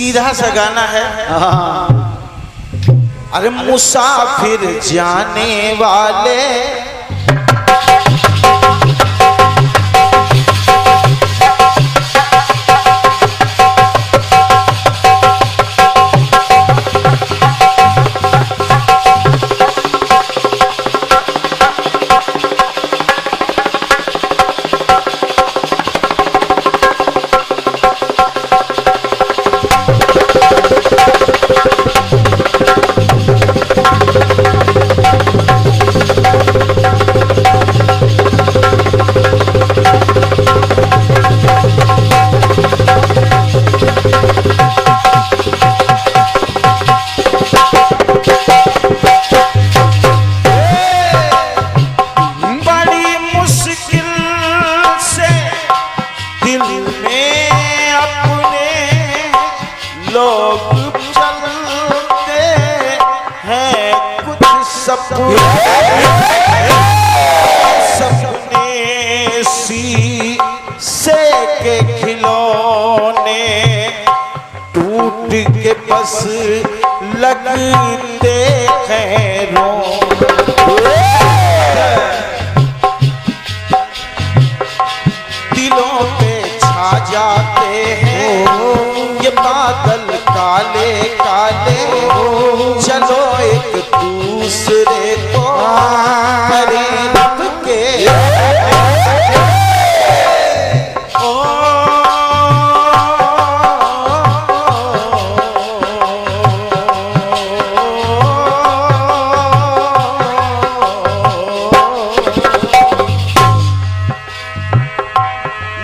सीधा सा गाना है। अरे मुसाफिर जाने वाले सपने शीशे के खिलौने टूट के बस लगते खैरों दिलों पे छा जाते हैं ये बादल काले काले चलो एक दूसरे को रब के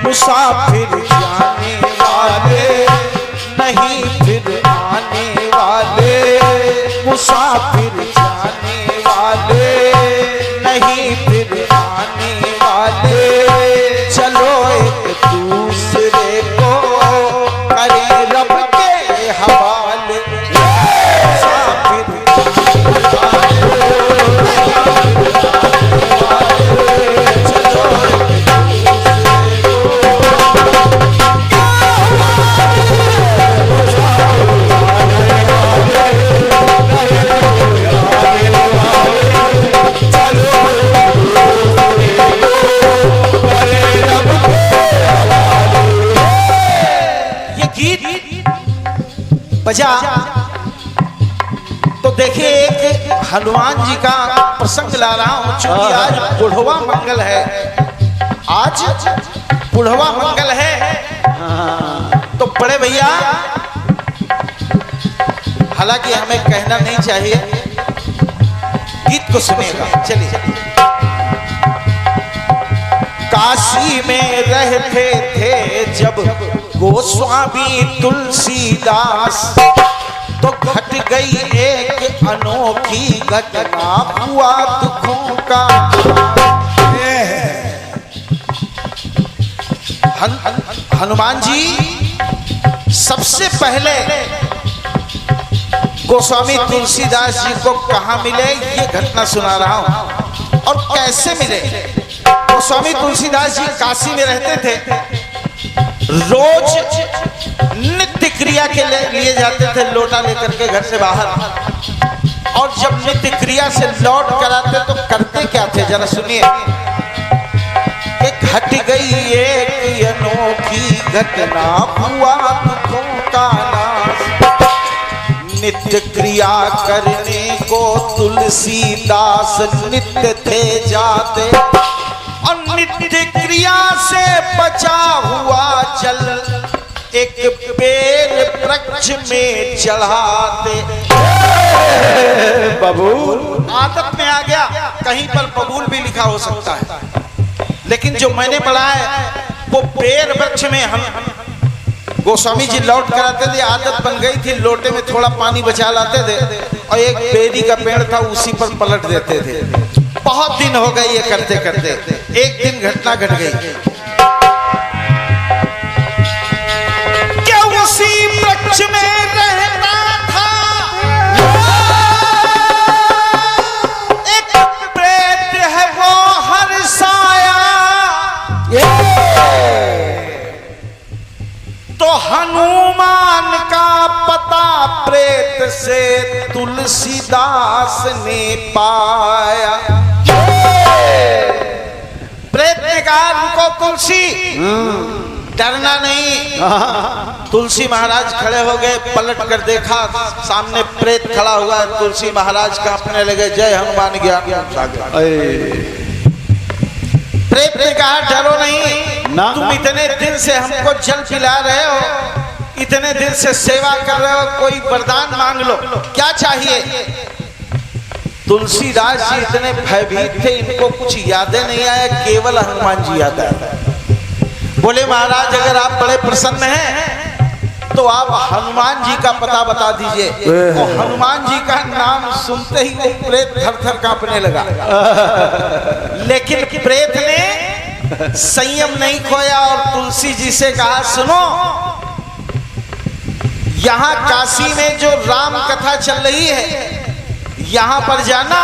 मुसाफिर जाने वाले नहीं फिर आने वाले मुसाफिर जाने वाले नहीं फिर आने वाले चलो एक दूसरे को करें रब के हवाले मुसाफिर बजा तो देखिए एक हनुमान जी का प्रसंग ला रहा हूं चूंकि आज बुढ़वा मंगल है। आज बुढ़वा मंगल है तो बड़े भैया हालांकि हमें कहना नहीं चाहिए गीत को सुनेगा। चलिए काशी में रहते थे जब गोस्वामी तुलसीदास तो घट गई एक अनोखी घटना हुआ दुखों का हनुमान जी सबसे पहले गोस्वामी तुलसीदास जी को कहां मिले ये घटना सुना रहा हूं और कैसे मिले। गोस्वामी तुलसीदास जी काशी में रहते थे रोज नित्य क्रिया के लिए जाते थे लोटा लेकर के घर से बाहर और जब नित्य क्रिया से लौट कर आते तो करते क्या थे जरा सुनिए। एक हट गई एक अनोखी घटना हुआ दुखों का नाश नित्य क्रिया करने को तुलसीदास नित्य थे जाते और नित्य क्रिया से बचा हुआ जल एक बेल वृक्ष में चढ़ाते। बबूल आदत में आ गया कहीं पर बबूल भी लिखा हो सकता है लेकिन जो मैंने पढ़ा है वो बेल वृक्ष में हम गोस्वामी जी लौट कर आते थे। आदत बन गई थी लोटे में थोड़ा पानी बचा लाते थे और एक बेरी का पेड़ था उसी पर पलट देते थे। बहुत दिन हो गए ये करते करते एक दिन घटना घट गई क्या उसी वृक्ष में रहता था एक प्रेत है वो हर साया तो हनुमान का से तुलसीदास ने पाया। प्रेत ने कहा रुको तुलसी, डरना नहीं। तुलसी महाराज खड़े हो गए, पलट कर देखा सामने प्रेत खड़ा हुआ है। तुलसी महाराज कांपने लगे, जय हनुमान ज्ञान सागर। प्रेत ने कहा डरो नहीं, तुम इतने दिन से हमको जल पिला रहे हो, इतने दिन से सेवा कर रहे हो, कोई वरदान मांग लो, क्या चाहिए। तुलसीदास जी इतने भयभीत थे, इनको कुछ यादें नहीं आया, केवल हनुमान जी याद आया। बोले महाराज अगर आप बड़े प्रसन्न हैं तो आप हनुमान जी का पता बता दीजिए। और हनुमान जी का नाम सुनते ही वो प्रेत थर थर कांपने लगा। लेकिन प्रेत ने संयम नहीं खोया और तुलसी जी से कहा सुनो, यहाँ काशी में जो राम कथा चल रही है यहाँ पर जाना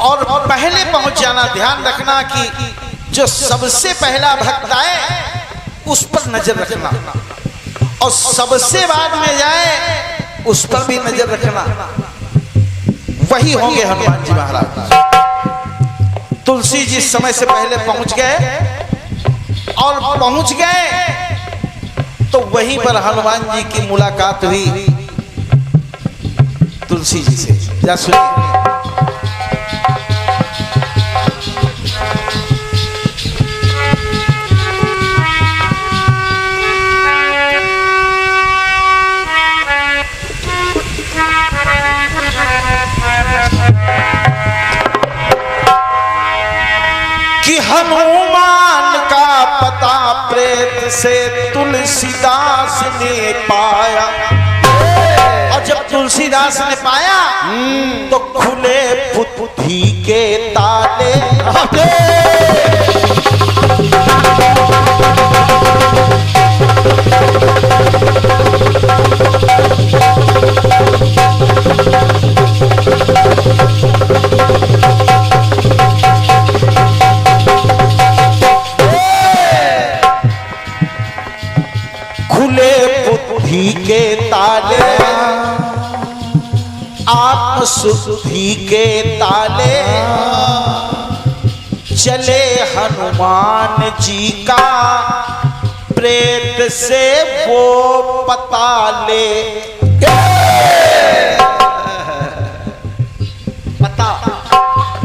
और पहले पहुंच जाना। ध्यान रखना कि जो सबसे पहला भक्त आए उस पर नजर रखना और सबसे बाद में जाए उस पर भी नजर रखना। वही होंगे हनुमान जी महाराज। तुलसी जी समय से पहले पहुंच गए और पहुंच गए तो वहीं पर हनुमान जी की मुलाकात हुई तुलसी जी से। जा सुनिए। कि हनुमान का पता प्रेत से तुलसीदास ने पाया। और जब तुलसीदास ने पाया तो खुले बुद्धि के ताले। खुले बुद्धि के ताले, आत्मशुद्धि के ताले, चले हनुमान जी का प्रेत से वो पता ले। पता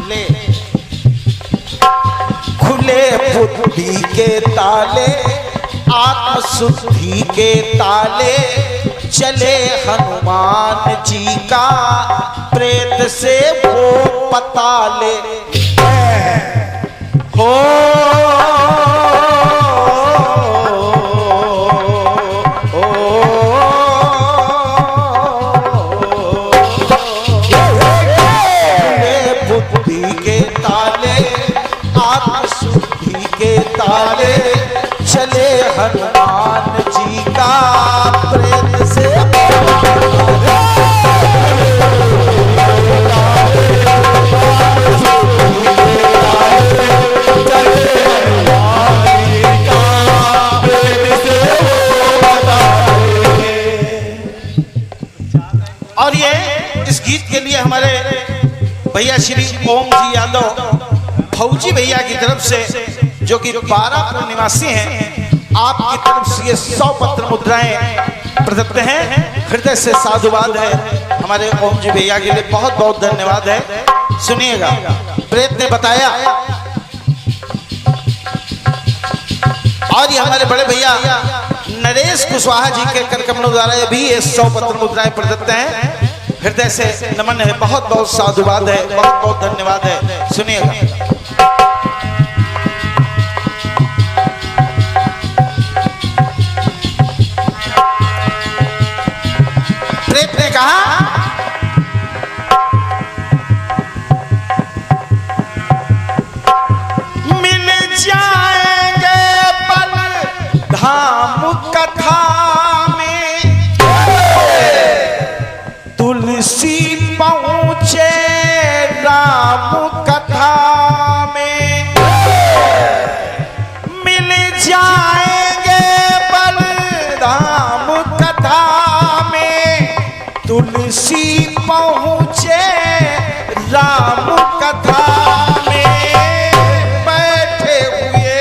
ले। खुले बुद्धि के ताले, आत्मशुद्धि के ताले, चले हनुमान जी का प्रेत से वो पता ले। हो बुद्धि के ताले, आत्मशुद्धि के ताले, चले हनुमान जी का प्रेत से। और ये इस गीत के लिए हमारे भैया श्री ओम जी यादव फौजी भैया की तरफ से, जो कि 12 निवासी हैं, आपकी तरफ से ये 100 पत्र मुद्राएं प्रदत्त हैं। हृदय से साधुवाद है हमारे ओम जी भैया के लिए, बहुत बहुत धन्यवाद है। सुनिएगा। प्रेत ने बताया और ये हमारे बड़े भैया नरेश कुशवाहा जी के कर कमलों द्वारा ये भी 100 पत्र मुद्राएं प्रदत्त हैं। हृदय से नमन है, बहुत बहुत साधुवाद है, बहुत बहुत धन्यवाद है। सुनिएगा। प्रेत ने कहा मिल जाएंगे पल धाम कथा में, तुलसी पहुंचे राम कथा में। मिल जाएंगे पल धाम कथा में, तुलसी पहुँचे राम कथा में, बैठे हुए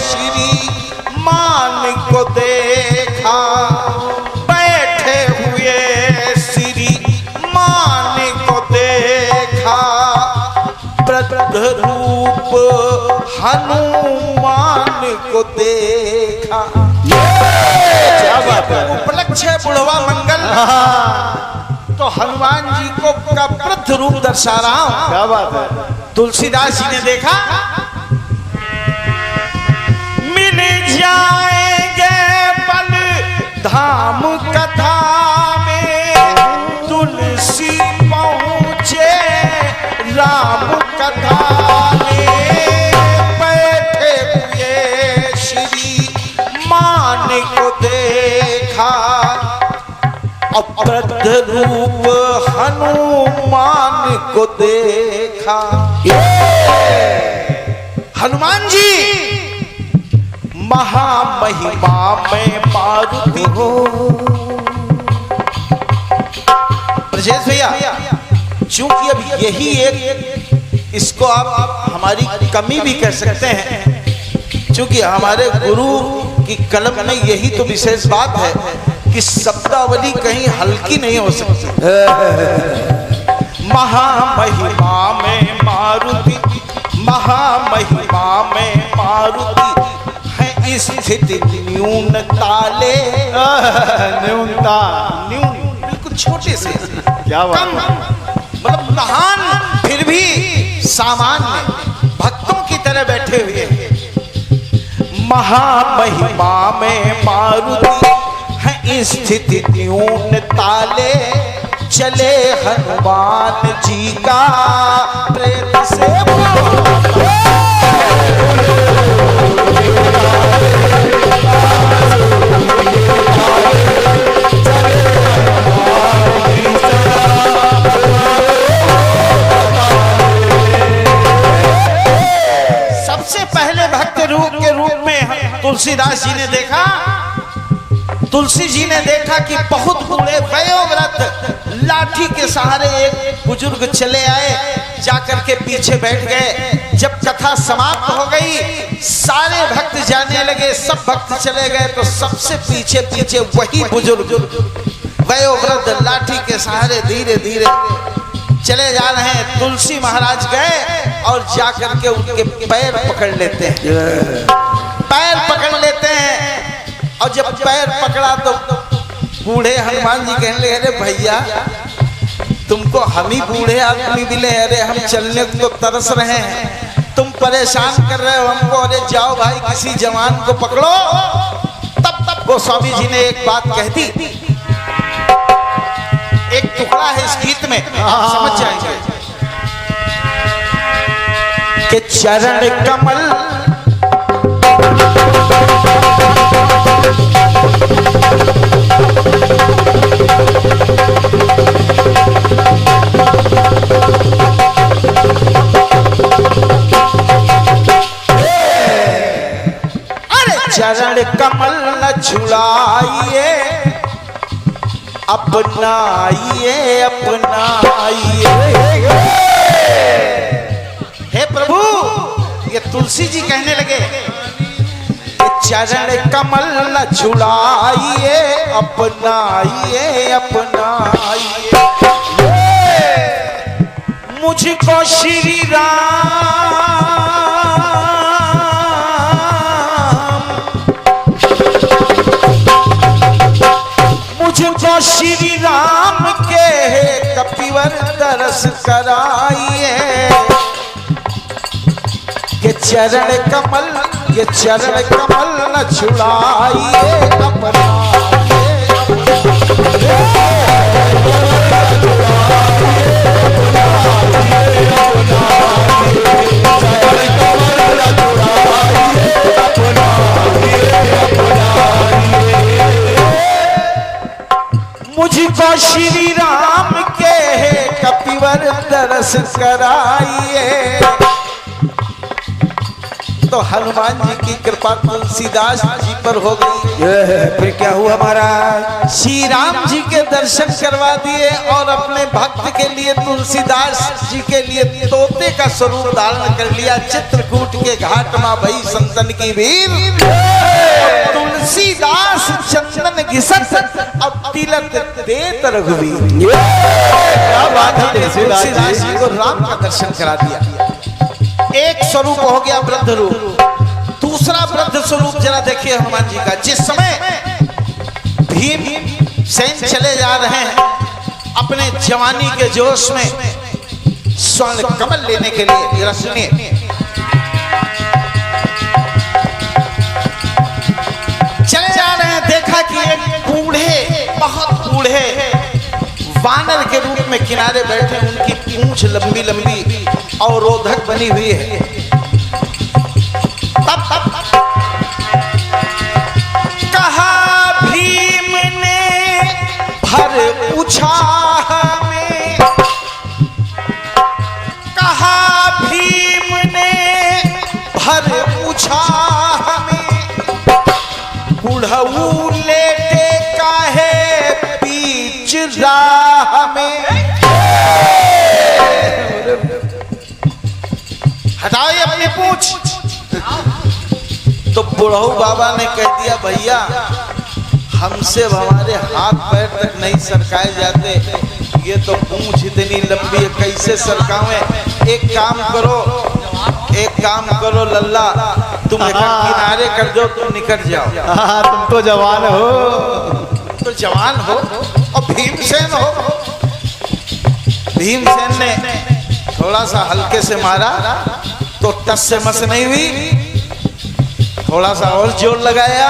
श्री मान को देखा, बैठे हुए श्री मान को देखा, वृद्ध रूप हनुमान को देखा। क्या बात है, उपलक्ष्य बुढ़वा मंगल। तो हनुमान जी को का वृद्ध रूप दर्शा रहा हूं। क्या बात है। तुलसीदास जी ने देखा, मिल जाएंगे बल धाम कथा में, तुलसी पहुंचे राम कथा में, बैठे हुए श्री मान को देखा, वृद्ध रूप हनुमान को देखा। हनुमान जी महामहिमा में मारुति हो। ब्रजेश भैया, चूंकि अब यही एक, इसको आप हमारी कमी भी कह सकते हैं, क्योंकि हमारे गुरु की कलम में यही तो विशेष बात है कि शब्दावली कहीं हल्की नहीं हो सकती। महामहिमा में मारुति, महामहिमा में मारुति है स्थिति न्यून ताले, न्यूनता, न्यून बिल्कुल छोटे से, क्या बात कम, मतलब महान फिर भी सामान्य भक्तों की तरह बैठे हुए। महामहिमा में मारुति है स्थिति न्यून ताले, चले हनुमान जी का प्रेत से सबसे पहले भक्त रूप के रूप में तुलसीदास जी ने देखा, तुलसी जी ने देखा कि बहुत बूढ़े वयोवृद्ध लाठी के सहारे एक बुजुर्ग चले आए, जाकर के पीछे बैठ गए। जब कथा समाप्त हो गई, सारे भक्त जाने लगे, सब भक्त चले गए, तो सबसे पीछे पीछे वही बुजुर्ग वयोवृद्ध लाठी के सहारे धीरे धीरे चले जा रहे हैं। तुलसी महाराज गए और जाकर के उनके पैर पकड़ लेते हैं, पैर पकड़ लेते हैं। और जब पैर पकड़ा तो बूढ़े हनुमान जी कहने लगे, अरे भैया तुमको हम ही बूढ़े आदमी मिले, अरे हम चलने को तरस रहे हैं, तुम परेशान कर रहे हो हमको, अरे जाओ भाई किसी जवान को पकड़ो। तब गोस्वामी जी ने एक बात कह दी, एक टुकड़ा है इस गीत में, समझ जाएंगे कि चरण कमल चरण कमल न छुड़ाइए, अपनाइए अपनाइए। हे प्रभु, ये तुलसी जी कहने लगे कि चरण कमल न छुड़ाइए, अपनाइए अपनाइए। मुझको श्री मुझको श्री राम के कपिवर दरस कराइए, ये चरण कमल न छुड़ाइए, मुझको श्री राम के कपिवर दरस कराइए। तो हनुमान जी की कृपा तुलसीदास जी पर हो गई। फिर क्या हुआ महाराज? श्री राम जी के दर्शन करवा दिए और अपने भक्त के लिए तुलसीदास जी के लिए तोते का स्वरूप धारण कर लिया। चित्रकूट के घाट मां भई संतन की भीड़, तुलसीदास चंदन घिसट अब तिलक देत रघुवीर। क्या बात है तुलसीदास जी को राम का दर्शन करा दिया। एक स्वरूप हो गया वृद्ध रूप। दूसरा वृद्ध स्वरूप जरा देखिए हनुमान जी का। जिस समय भीम सेन चले जा रहे हैं अपने जवानी के जोश में स्वर्ण कमल लेने के लिए, जरा सुनिए। चले जा रहे हैं, देखा कि एक बूढ़े, बहुत बूढ़े वानर के रूप में किनारे बैठे, उनकी पूंछ लंबी लंबी और रोधक बनी हुई है। तब कहा भीम ने भर उछाह में, कहा भीम ने भर उछाह में, बुढ़ऊ लेटे काहे बीच राह में। हटाइए अपनी पूंछ। तो बुढ़ऊ बाबा ने कह दिया, भैया हमसे हमारे हाथ पैर तक नहीं सरकाए जाते, ये तो पूंछ इतनी लंबी है, कैसे सरकावें? एक काम करो लल्ला, तुम किनारे कर दो, तुम निकट जाओ। हाँ, तुम तो जवान हो। तो जवान हो और भीमसेन हो। भीमसेन ने थोड़ा सा हल्के से मारा तो टस से मस नहीं हुई, थोड़ा सा और जोर लगाया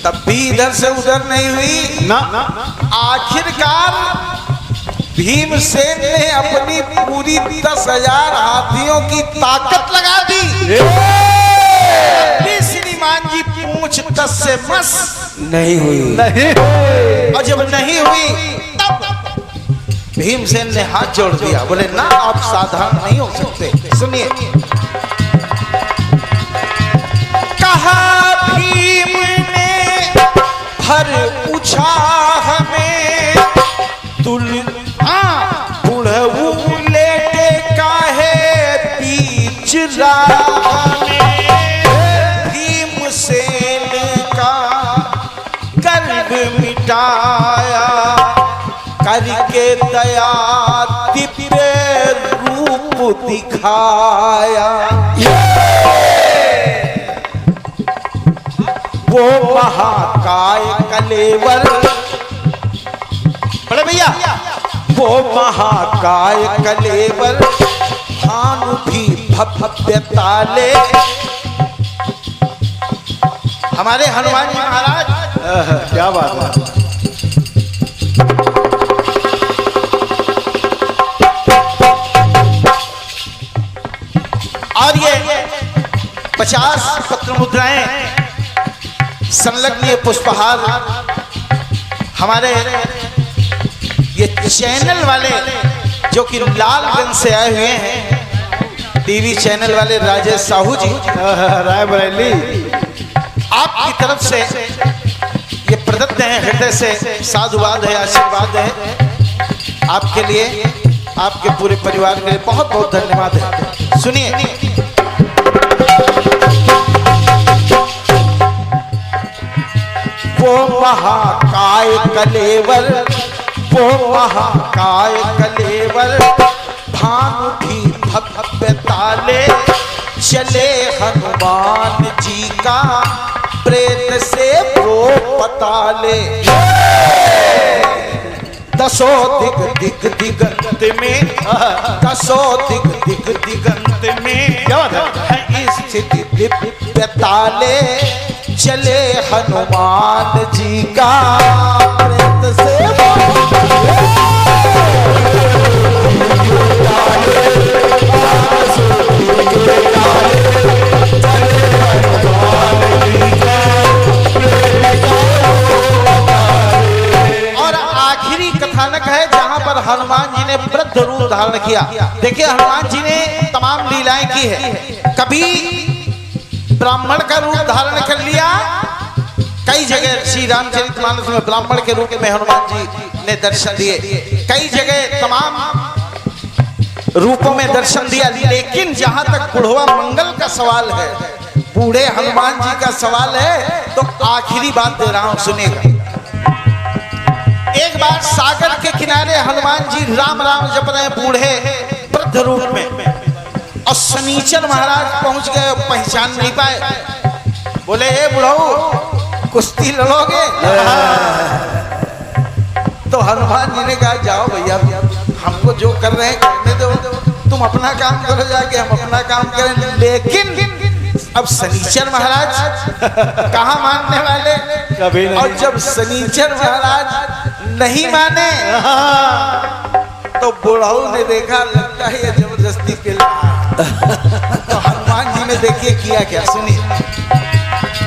तब भी इधर से उधर नहीं हुई ना। आखिरकार भीमसेन ने अपनी पूरी 10,000 हाथियों की ताकत लगा दी। श्रीमान जी पूंछ 10 से मस नहीं हुई। नहीं। और जब नहीं हुई तब भीमसेन ने हाथ जोड़ दिया, बोले ना आप साधारण नहीं हो सकते। सुनिए, कहा भीम ने भर उछाह में, बुढ़ऊ लेटे काहे बीच राह में। भीमसेन का गर्व मिटाया करके दया दिव्य रूप दिखाया। वो महाकाय कलेवर, बड़े भैया, वो महाकाय कलेवर भानु भी भव्य ताले। हमारे हनुमान जी महाराज, क्या बात है। और ये 50 पत्र मुद्राएं संलग्न ये पुष्पहार हमारे ये चैनल वाले जो कि लालगंज से आए हुए हैं, टीवी चैनल वाले राजेश साहू जी, रायबरेली, आपकी तरफ से ये प्रदत्त है, हृदय से साधुवाद है, आशीर्वाद है आपके लिए, आपके पूरे परिवार के लिए बहुत बहुत धन्यवाद है। सुनिए, वो महाकाय कलेवर, वो महाकाय कलेवर भानु भी भव्य ताले। चले हनुमान जी का प्रेत से वो पताले। दसों दिग दिगंत में, दसों दिग दिगंत में क्या बात है। स्थिति दिव्य ताले। चले हनुमान जी का प्रेत से और आखिरी कथानक है जहां पर हनुमान जी ने वृद्ध रूप धारण किया। देखिए, हनुमान जी ने तमाम लीलाएं की है। कभी ब्राह्मण का रूप धारण कर लिया। कई जगह श्री रामचरितमानस में ब्राह्मण के रूप में हनुमान जी ने दर्शन दिए, कई जगह तमाम रूपों में दर्शन दिया। लेकिन जहां तक बुढ़वा मंगल का सवाल है, बूढ़े हनुमान जी का सवाल है, तो आखिरी बात दे रहा हूं, सुनिएगा। एक बार सागर के किनारे हनुमान जी राम राम जप रहे बूढ़े वृद्ध रूप में, और शनिचर महाराज पहुंच गए, पहचान नहीं पाए। बोले हे बुढ़ऊ, कुश्ती लड़ोगे? तो हनुमान जी ने कहा जाओ भैया, हमको जो कर रहे हैं करने दो, तुम अपना काम करो जाके, हम अपना काम करें। लेकिन अब शनिचर महाराज कहाँ मानने वाले, कभी नहीं। और जब शनिचर महाराज नहीं माने तो बुढ़ऊ ने देखा लगता है ये जबरदस्ती पे तो हनुमान जी ने देखिए किया क्या, सुनिए।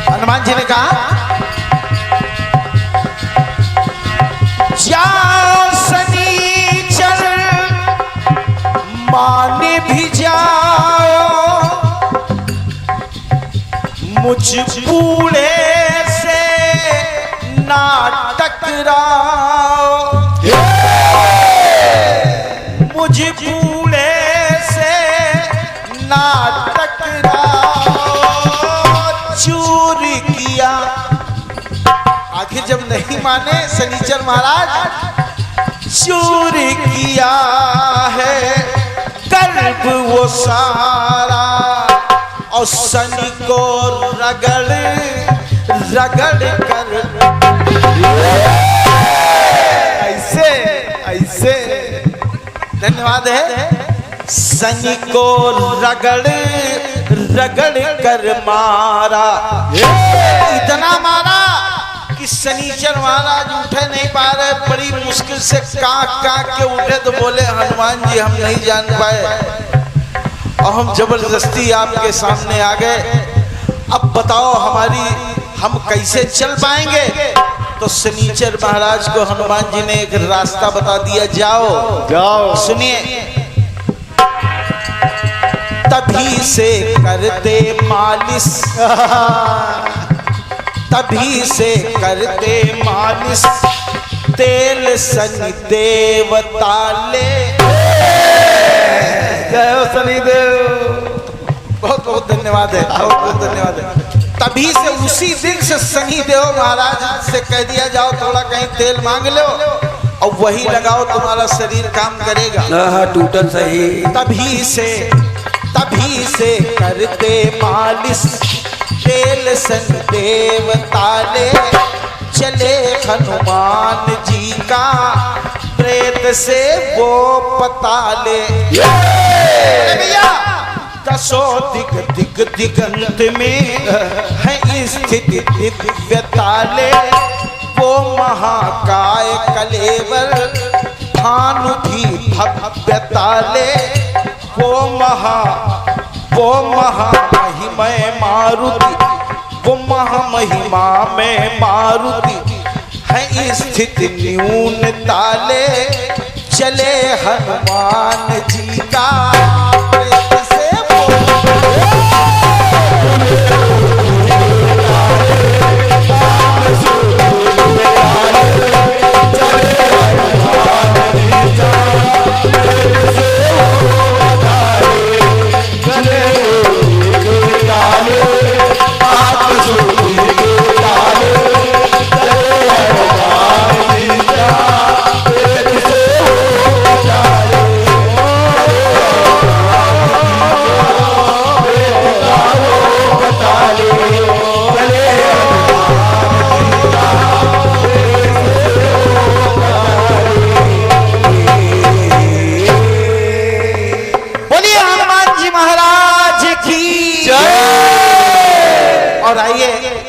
हनुमान जी ने कहा जाओ शनिचर माने भी जाओ, मुझ बूढ़े से ना टकराओ, मुझ बूढ़े से ना टकराओ, चूर किया। आखिर जब नहीं माने शनिचर महाराज, चूर किया है गर्भ वो सारा, और शनि को रगड़ रगड़ कर ऐसे ऐसे। धन्यवाद है। शनि को रगड़ रगड़ कर मारा, इतना मारा कि शनिचर महाराज उठे नहीं पा रहे, बड़ी मुश्किल से कांक कांक के उठे। तो बोले हनुमान जी हम नहीं जान पाए और हम जबरदस्ती आपके सामने आ गए, अब बताओ हम कैसे चल पाएंगे? तो शनिचर महाराज को हनुमान जी ने एक रास्ता बता दिया, जाओ जाओ। सुनिए। तभी से करते मालिश, तभी से करते मालिश, तेल शनि देवता ले। जय हो शनिदेव। बहुत बहुत धन्यवाद है, बहुत बहुत धन्यवाद है। तभी से उसी दिन से शनि देव महाराज से कह दिया जाओ थोड़ा कहीं तेल मांग लो और वही लगाओ, तुम्हारा शरीर काम करेगा। टूटल सही। तभी से करते मालिश, तेल शनि देवता ले, चले हनुमान जी का प्रेत से वो पता ले। भैया दसों दिगंत में है स्थित दिव्य ताले, वो महाकाय कलेवर भानु भी भव्य ताले, वो महामहिमय मारुति, वो महामहिमा में मारुति है स्थित न्यून ताले, चले हनुमान जी का प्रेत से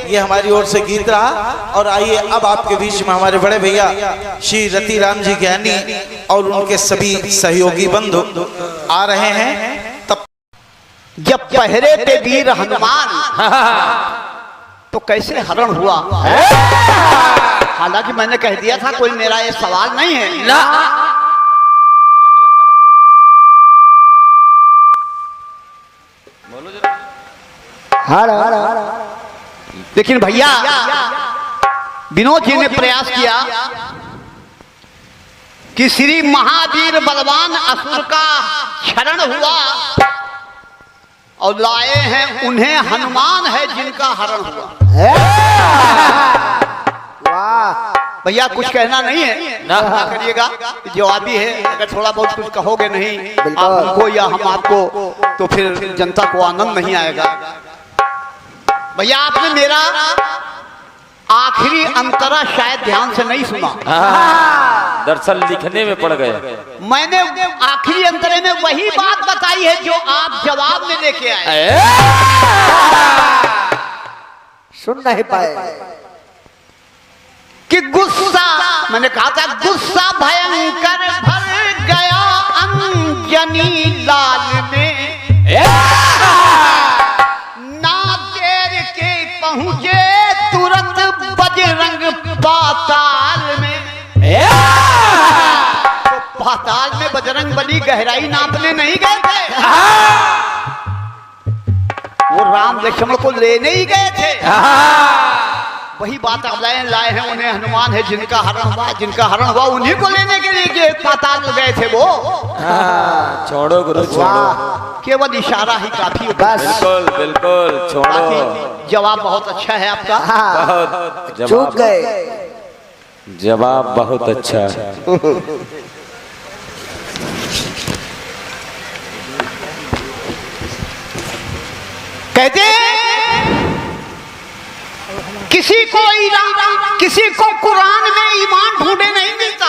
ये हमारी ओर से गीत रहा। और आइए अब आपके बीच में हमारे बड़े भैया श्री रतिराम जी ज्ञानी और उनके सभी सहयोगी बंधु आ रहे हैं। तब जब पहरे थे वीर हनुमान तो कैसे हरण हुआ? हालांकि मैंने कह दिया था कोई मेरा ये सवाल नहीं है ना। लेकिन भैया विनोद जी ने प्रयास किया कि श्री महावीर बलवान असुर का क्षरण हुआ और लाए हैं उन्हें हनुमान है जिनका हरण हुआ। भैया कुछ कहना नहीं है ना करिएगा, जवाबी है। अगर थोड़ा बहुत कुछ कहोगे नहीं आप हमको या हम आपको तो फिर जनता को आनंद नहीं आएगा। भैया आपने मेरा आखिरी अंतरा शायद ध्यान से नहीं सुना। दरअसल लिखने में पड़ गए। मैंने आखिरी अंतरे में वही बात बताई है जो आप जवाब में लेके आए। सुन नहीं पाए कि गुस्सा, मैंने कहा था गुस्सा भयंकर भर गया अंजनी लाल में, ना देर के पहुंचे तुरंत बजरंग पाताल में। तो पाताल में बजरंग बली गहराई नापने नहीं गए थे, वो राम लक्ष्मण को लेने ही गए थे। वही बात अब लाए हैं उन्हें हनुमान है जिनका हरण हुआ, जिनका हरण हुआ उन्हीं को लेने के लिए पाताल में गए थे वो। छोड़ो गुरु छोड़ो, केवल इशारा ही काफी। बिल्कुल बिल्कुल छोड़ो। जवाब बहुत अच्छा है आपका। बहुत चूक गए। जवाब बहुत अच्छा है। कहते किसी को कुरान में ईमान ढूंढे नहीं मिलता,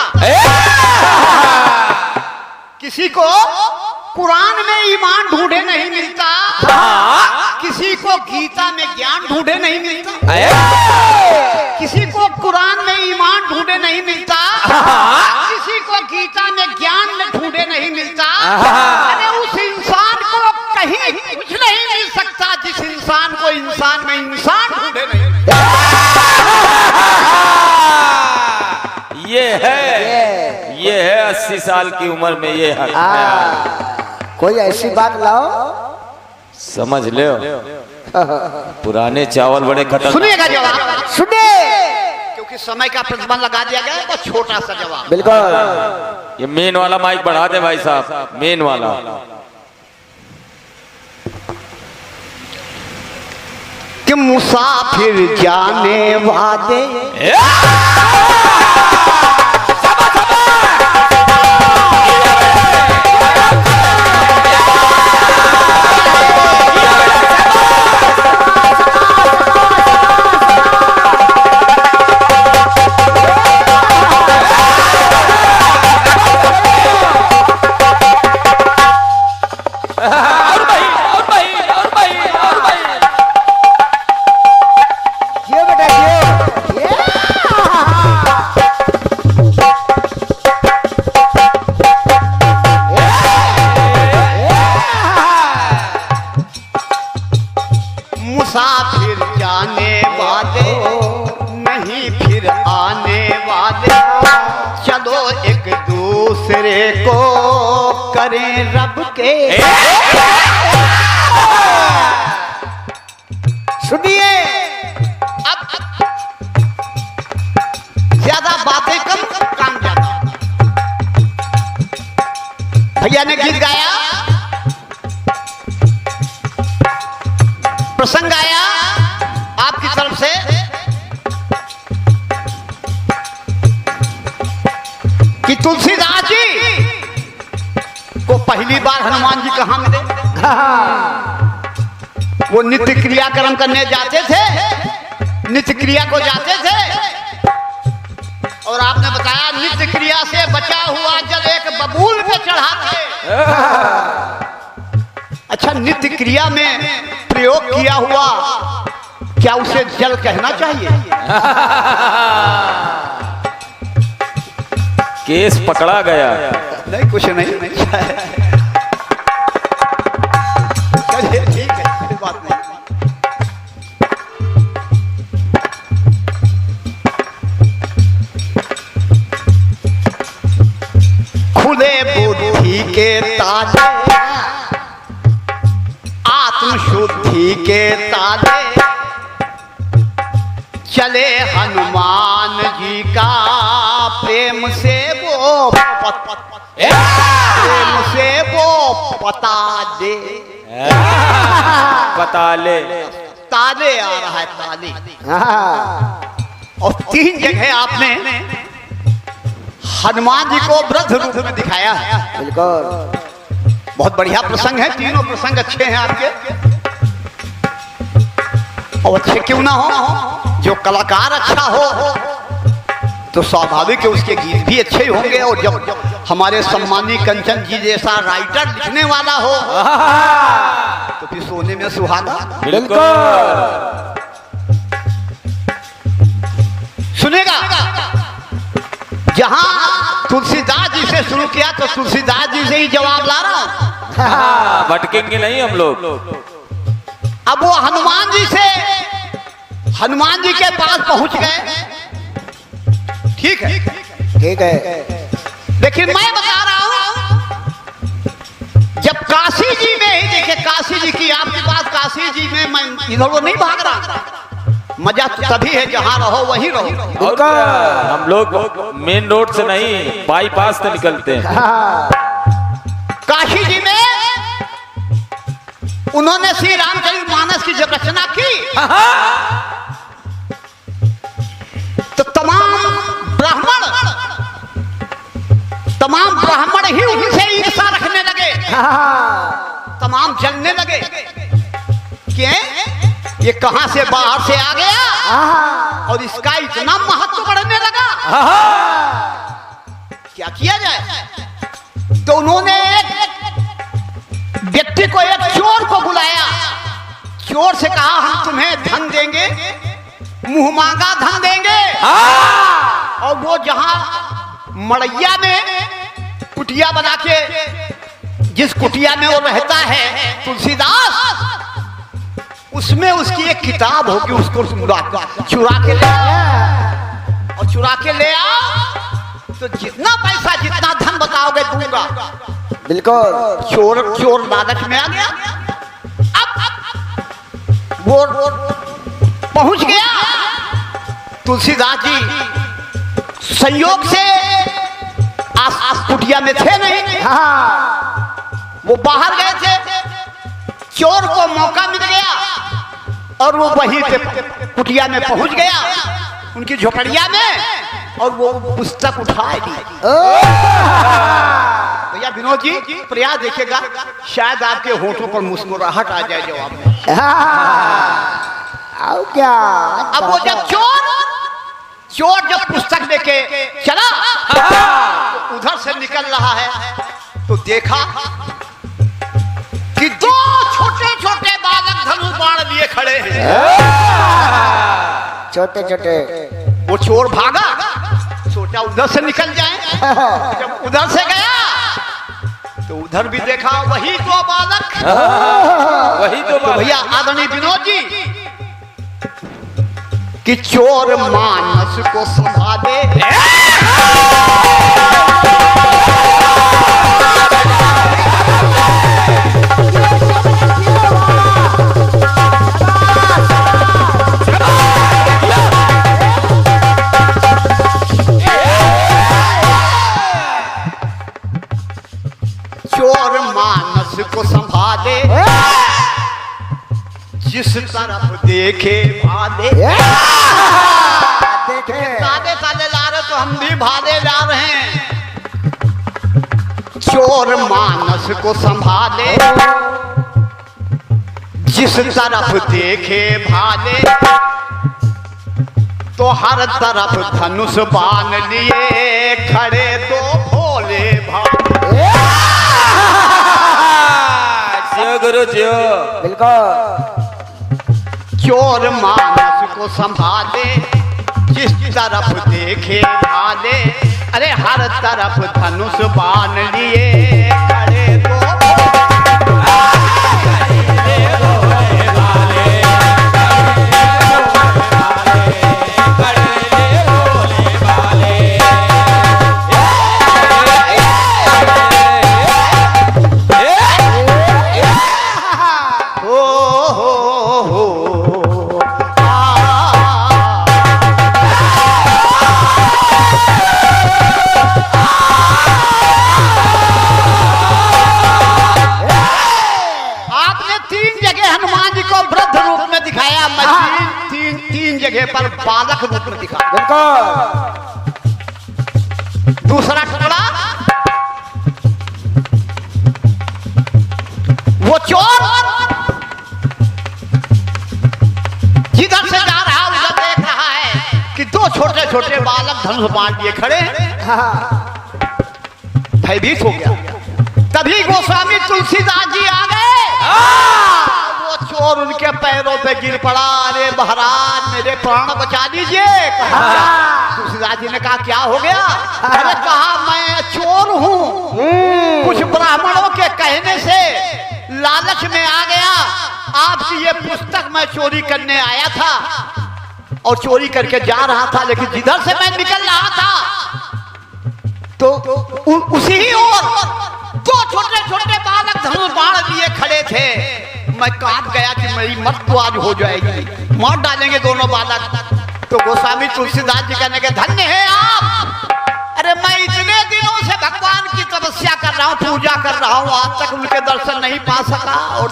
किसी को कुरान में ईमान ढूंढे नहीं मिलता, किसी को गीता में ज्ञान ढूंढे नहीं मिलता, किसी को कुरान में ईमान ढूंढे नहीं मिलता, किसी को गीता में ज्ञान में ढूंढे नहीं मिलता। अरे उस इंसान को कहीं कुछ नहीं मिल सकता जिस इंसान को इंसान में इंसान ढूंढे नहीं। ये है 80 साल की उम्र में ये हक है। कोई ऐसी बात लाओ समझ ले। पुराने चावल बड़े खतरनाक। सुनिएगा जवाब, सुने क्योंकि समय का प्रतिबंध लगा दिया गया है तो छोटा सा जवाब। बिल्कुल। ये मेन वाला माइक बढ़ा दे भाई साहब, मेन वाला। कि मुसाफिर जाने वादे मुसाफिर जाने वाले नहीं फिर आने वाले, चलो एक दूसरे को करें रब के। सुनिए अब ज्यादा बातें कम काम ज्यादा। भैया ने गीत गाया, प्रसंग आया आपकी तरफ से, कि तुलसीदास जी को पहली बार हनुमान जी कहां मिले। वो नित्य क्रियाक्रम करने जाते थे, नित्य क्रिया को जाते थे, और आपने बताया नित्य क्रिया से बचा हुआ जल एक बबूल पे चढ़ाते। अच्छा, नित्य क्रिया में प्रयोग किया हुआ क्या उसे जल कहना चाहिए? केस पकड़ा गया। नहीं कुछ नहीं, चलिए ठीक है, कोई बात नहीं। खुले बुद्धि के ताले आत्म शुद्धि के ताले चले हनुमान जी का प्रेम से वो प्रेम से वो पता दे बता ले। ताले आ रहा है ताले। और 3 जगह आपने हनुमान जी को वृद्ध रूप में दिखाया है। बिल्कुल बहुत बढ़िया प्रसंग है, तीनों प्रसंग अच्छे हैं आपके। और अच्छे क्यों ना हो, जो कलाकार अच्छा हो तो स्वाभाविक है उसके गीत भी अच्छे होंगे। और जब हमारे सम्मानी कंचन जी जैसा राइटर लिखने वाला हो तो फिर सोने में सुहागा। बिल्कुल। सुनेगा, जहां तुलसीदास जी से शुरू किया तो तुलसीदास जी से ही जवाब ला रहा हूं। भटकेंगे नहीं हम लोग। अब वो हनुमान जी से, हनुमान जी के पास पहुंच गए। ठीक है, ठीक है। लेकिन मैं बता रहा हूं, जब काशी जी में ही देखे, काशी जी की आपके पास, काशी जी में मैं इधर वो नहीं भाग रहा। मजा तभी है जहां रहो वहीं रहो। और हम लोग मेन रोड से नहीं बाईपास से निकलते हैं। काशी जी में उन्होंने श्री रामचरितमानस की जब रचना की तो तमाम ब्राह्मण ही उनसे ईर्ष्या रखने लगे, तमाम जलने लगे। क्यों? ये कहां से बाहर से आ गया और इसका इतना महत्व बढ़ने लगा। क्या किया जाए? तो उन्होंने एक व्यक्ति को, एक चोर को बुलाया। चोर से कहा हम तुम्हें धन देंगे, मुंह मांगा धन देंगे। और वो जहां मड़ैया में कुटिया बना के, जिस कुटिया में वो रहता है तुलसीदास, उसमें उसकी एक किताब होगी, उसको चुरा के ले आओ। और चुरा के ले आओ तो जितना पैसा, जितना धन बताओगे दूंगा। बिल्कुल। चोर लालच में आ गया। अब वो पहुंच गया। तुलसीदास जी संयोग से आस कुटिया में थे नहीं, वो बाहर गए थे। चोर को मौका मिल गया और वो वहीं पे कुटिया में पहुंच गया, उनकी झोपड़िया में, और वो पुस्तक उठाए ली। भैया विनोद जी प्रयास देखिएगा, शायद आपके होठों पर मुस्कुराहट आ जाए जवाब में। आओ क्या? अब वो जब चोर जब पुस्तक लेके चला तो उधर से निकल रहा है तो देखा कि 2 छोटे छोटे बालक धनुष बाण लिए खड़े हैं। छोटे छोटे। वो चोर भागा, सोचा उधर से निकल जाए। जब उधर से गया तो उधर भी देखा वही 2 बालक। वही तो भैया आदरणीय विनोद जी कि चोर मानस को संभाले, चोर मानस को संभाले, जिस तरफ देखे भाले। सादे सादे ला रहे तो हम भी भाले ला रहे हैं। चोर मानस को संभाले, जिस तरफ देखे भाले, तो हर तरफ धनुष बाण लिए खड़े 2 भोले भाले। गुरु जी बिल्कुल। चोर मानस को संभाले, जिस तरफ देखे भाले, अरे हर तरफ धनुष बाण लिए खड़े 2 हो तीन जगह पर बालक रूप में दिखा। बिल्कुल। दूसरा टुकड़ा वो चोर जिधर से जा रहा उधर देख रहा है कि दो छोटे छोटे बालक धनुष बाण लिए खड़े हैं। भयभीत हो गया। तभी गोस्वामी तुलसीदास जी आ गए। वो चोर उनके पैरों पे गिर पड़ा। अरे महाराज मेरे प्राण बचा दीजिए। तुलसीदास जी ने कहा क्या हो गया? अरे कहा मैं चोर हूँ, कुछ ब्राह्मणों के कहने से लालच में आ गया। आपकी ये पुस्तक मैं चोरी करने आया था और चोरी करके जा रहा था, लेकिन जिधर से मैं निकल रहा था तो उसी ही ओर दो छोटे छोटे बालक धनुष बाण लिए खड़े थे। मैं काट गया कि मेरी मौत तो आज हो जाएगी, मार डालेंगे दोनों बालक। तो गोस्वामी तुलसीदास जी कहने के धन्य है आप। अरे मैं इतने दिनों से भगवान की तपस्या कर रहा हूँ, पूजा कर रहा हूँ, आज तक उनके दर्शन नहीं पा सका और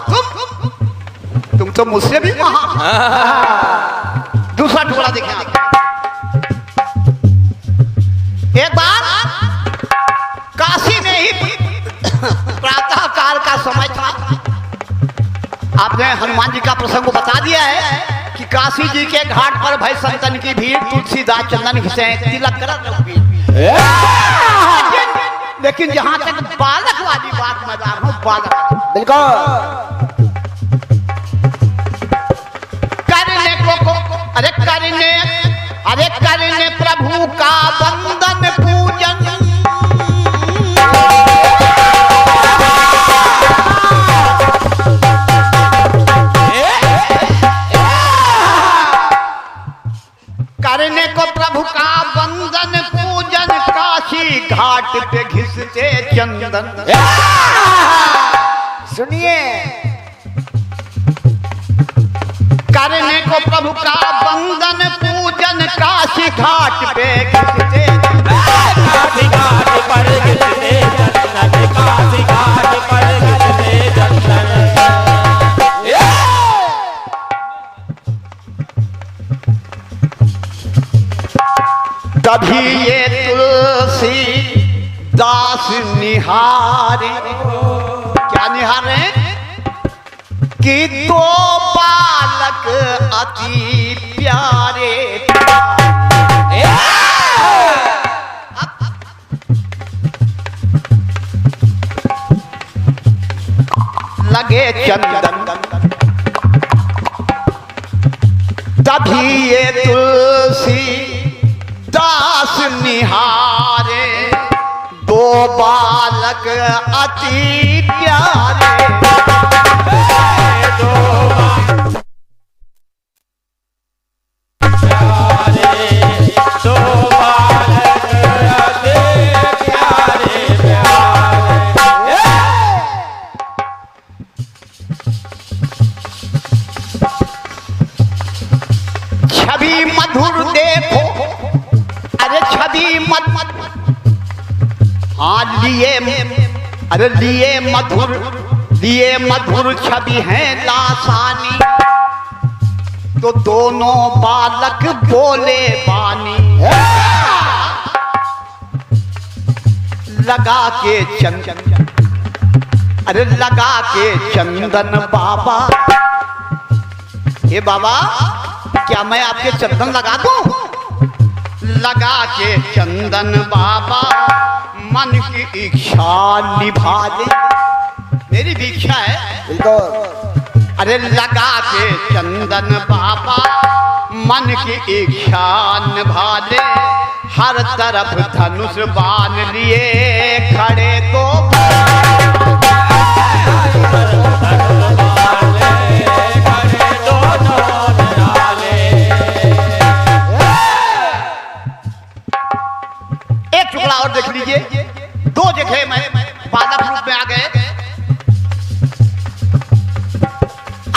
तुम तो मुझसे भी महान। दूसरा टुकड़ा देखें आप। एक बार काशी में ही प्रातः काल का समय था। आपने हनुमान जी का प्रसंग बता दिया है कि काशी जी के घाट पर भय संतन की भीड़, तुलसीदास चंदन घिसे तिलक कर। लेकिन जहां तक बालक वाली बात मैं जा रहा हूं, बालक बिल्कुल। करने प्रभु का वंदन पूजन। करने को प्रभु का वंदन पूजन, काशी घाट पे घिसते चंदन। सुनिए। करने को प्रभु का वंदन पूजन, काशी घाट पे घिसते काशी घाट पर घिसते चंदन, काशी घाट पर घिसते चंदन। तभी ये तुलसी दास निहारे। क्या निहारे? कि दो बालक अति प्यारे। लगे चंदन। तभी ये तुलसी दास निहारे, दो बालक अति प्यारे। छवि मधुर देखो, अरे छवि मत हाँ लिए, अरे लिए मधुर छवि है लासानी। तो दोनों बालक बोले बानी। लगा के चंदन, अरे लगा के चंदन बाबा। हे बाबा क्या मैं आपके चंदन लगा दूं? लगा के चंदन बाबा, मन की इच्छा निभा दे। मेरी भी इच्छा है। बिल्कुल। अरे लगा के चंदन बाबा, मन की इच्छा निभा दे। हर तरफ धनुष बाण लिए खड़े तो टुकड़ा और देख लीजिए। दो जगह में बालक रूप में आ गए।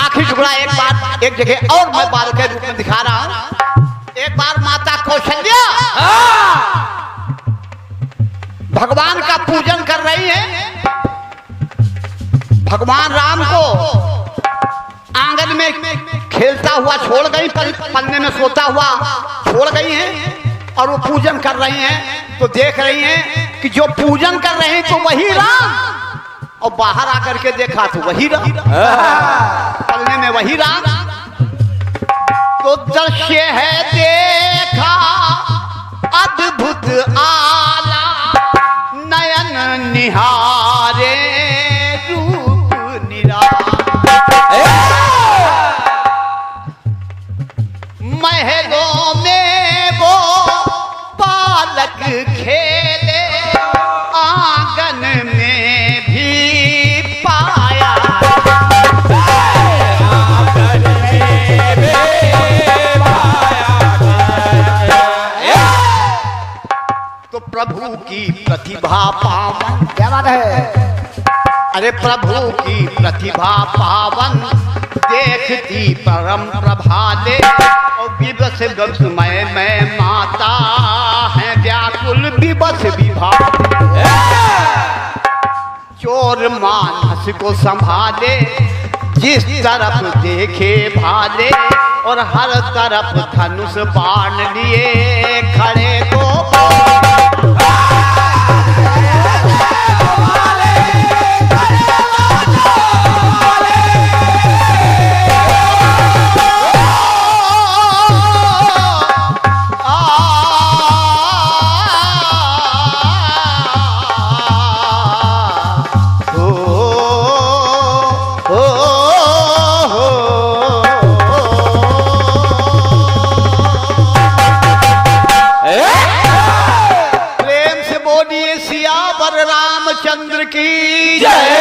आखिरी टुकड़ा एक जगह और मैं बालक के रूप में दिखा रहा हूं। एक बार माता कौशल्या भगवान का पूजन कर रही है। भगवान राम को आंगन में खेलता हुआ छोड़ गई, पन्ने में सोता हुआ छोड़ गई हैं और वो पूजन कर रही हैं। तो देख रही हैं कि जो पूजन कर रहे हैं तो वही राम, और बाहर आकर के देखा तो वही राम, पन्ने में वही राम। तो दृश्य है देखा अद्भुत आला, नयन निहारे रूप निराला। महलों में वो बालक खेले, आंगन में भी पाया। तो प्रभु की प्रतिभा पावन, क्या बात है? अरे प्रभु की प्रतिभा पावन, देखती परम प्रभाले। और विवश गमय में माता है व्याकुल विवश विभा। चोर मानस को संभाले, जिस तरफ देखे भाले, और हर तरफ धनुष बाण लिए खड़े को। रामचंद्र की जय।